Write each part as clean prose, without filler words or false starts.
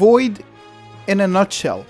Void in a nutshell.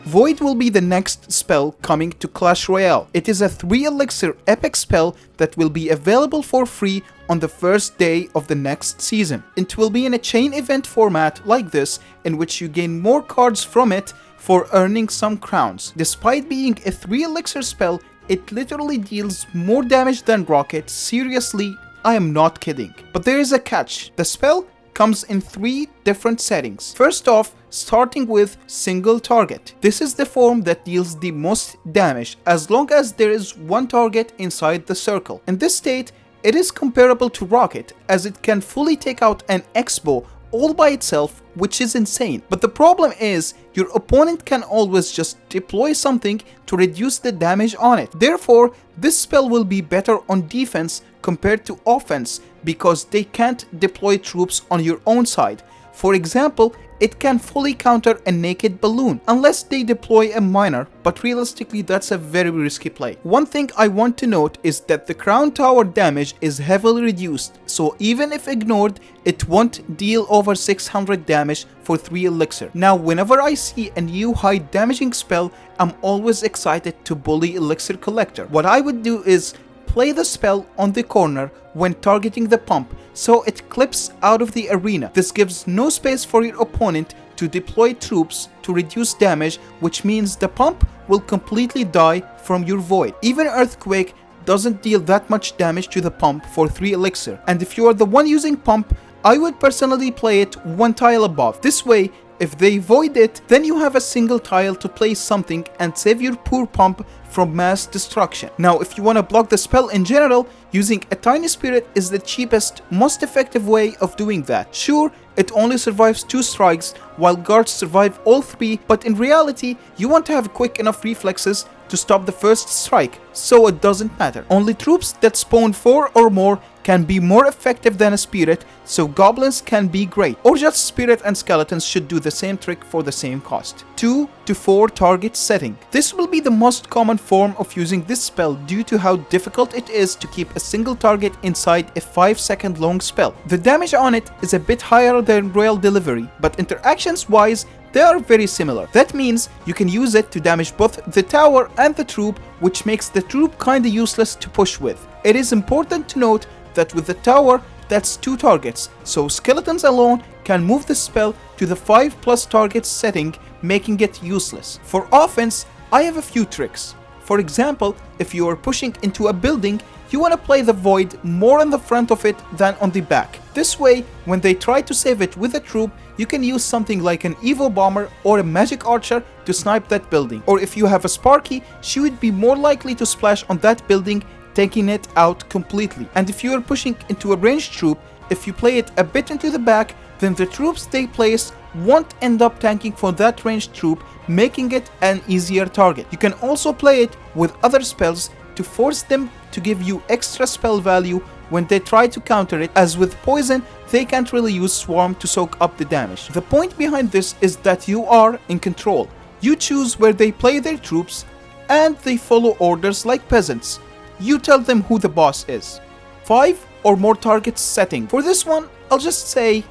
Void will be the next spell coming to Clash Royale. It is a 3 elixir epic spell that will be available for free on the first day of the next season. It will be in a chain event format like this, in which you gain more cards from it for earning some crowns. Despite being a 3 elixir spell, it literally deals more damage than Rocket. Seriously, I am not kidding. But there is a catch. The spell comes in 3 different settings. First off, starting with single target. This is the form that deals the most damage as long as there is one target inside the circle. In this state, it is comparable to Rocket, as it can fully take out an X-bow all by itself, which is insane. But the problem is, your opponent can always just deploy something to reduce the damage on it. Therefore, this spell will be better on defense compared to offense, because they can't deploy troops on your own side. For example, it can fully counter a naked balloon, unless they deploy a miner, but realistically that's a very risky play. One thing I want to note is that the crown tower damage is heavily reduced, so even if ignored, it won't deal over 600 damage for 3 elixir. Now, whenever I see a new high damaging spell, I'm always excited to bully elixir collector. What I would do is play the spell on the corner when targeting the pump, so it clips out of the arena. This gives no space for your opponent to deploy troops to reduce damage, which means the pump will completely die from your void. Even Earthquake doesn't deal that much damage to the pump for 3 elixir, and if you are the one using pump, I would personally play it 1 tile above. This way, if they void it, then you have a single tile to place something and save your poor pump from mass destruction. Now, if you want to block the spell in general, using a tiny spirit is the cheapest, most effective way of doing that. Sure, it only survives 2 strikes, while guards survive all 3, but in reality, you want to have quick enough reflexes to stop the first strike, so it doesn't matter. Only troops that spawn 4 or more can be more effective than a spirit, so goblins can be great, or just spirit and skeletons should do the same trick for the same cost. 2 to 4 target setting. This will be the most common form of using this spell due to how difficult it is to keep a single target inside a 5-second long spell. The damage on it is a bit higher than Royal Delivery, but interactions wise, they are very similar. That means you can use it to damage both the tower and the troop, which makes the troop kinda useless to push with. It is important to note that with the tower, that's 2 targets, so skeletons alone can move the spell to the 5+ targets setting, making it useless. For offense, I have a few tricks. For example, if you are pushing into a building, you want to play the void more on the front of it than on the back. This way, when they try to save it with a troop, you can use something like an Evo Bomber or a Magic Archer to snipe that building. Or if you have a Sparky, she would be more likely to splash on that building, taking it out completely. And if you are pushing into a ranged troop, if you play it a bit into the back, then the troops they place won't end up tanking for that ranged troop, making it an easier target. You can also play it with other spells to force them to give you extra spell value when they try to counter it, as with poison, they can't really use swarm to soak up the damage. The point behind this is that you are in control. You choose where they play their troops, and they follow orders like peasants. You tell them who the boss is. 5 or more targets setting. For this one, I'll just say,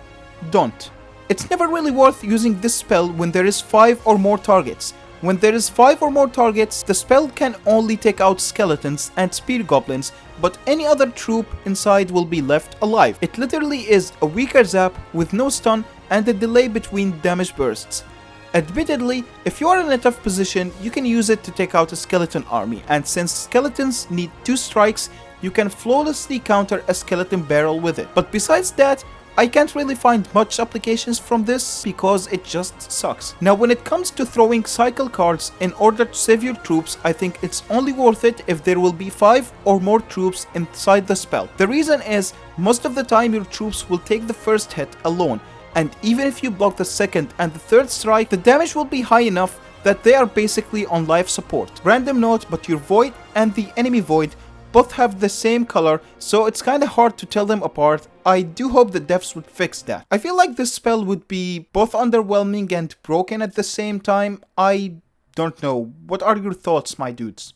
don't. It's never really worth using this spell when there is 5 or more targets. When there is 5 or more targets, the spell can only take out skeletons and spear goblins, but any other troop inside will be left alive. It literally is a weaker zap with no stun and a delay between damage bursts. Admittedly, if you are in a tough position, you can use it to take out a skeleton army, and since skeletons need 2 strikes, you can flawlessly counter a skeleton barrel with it. But besides that, I can't really find much applications from this because it just sucks. Now, when it comes to throwing cycle cards in order to save your troops, I think it's only worth it if there will be 5 or more troops inside the spell. The reason is, most of the time your troops will take the first hit alone, and even if you block the second and the third strike, the damage will be high enough that they are basically on life support. Random note, but your void and the enemy void both have the same color, so it's kinda hard to tell them apart. I do hope the devs would fix that. I feel like this spell would be both underwhelming and broken at the same time. I don't know. What are your thoughts, my dudes?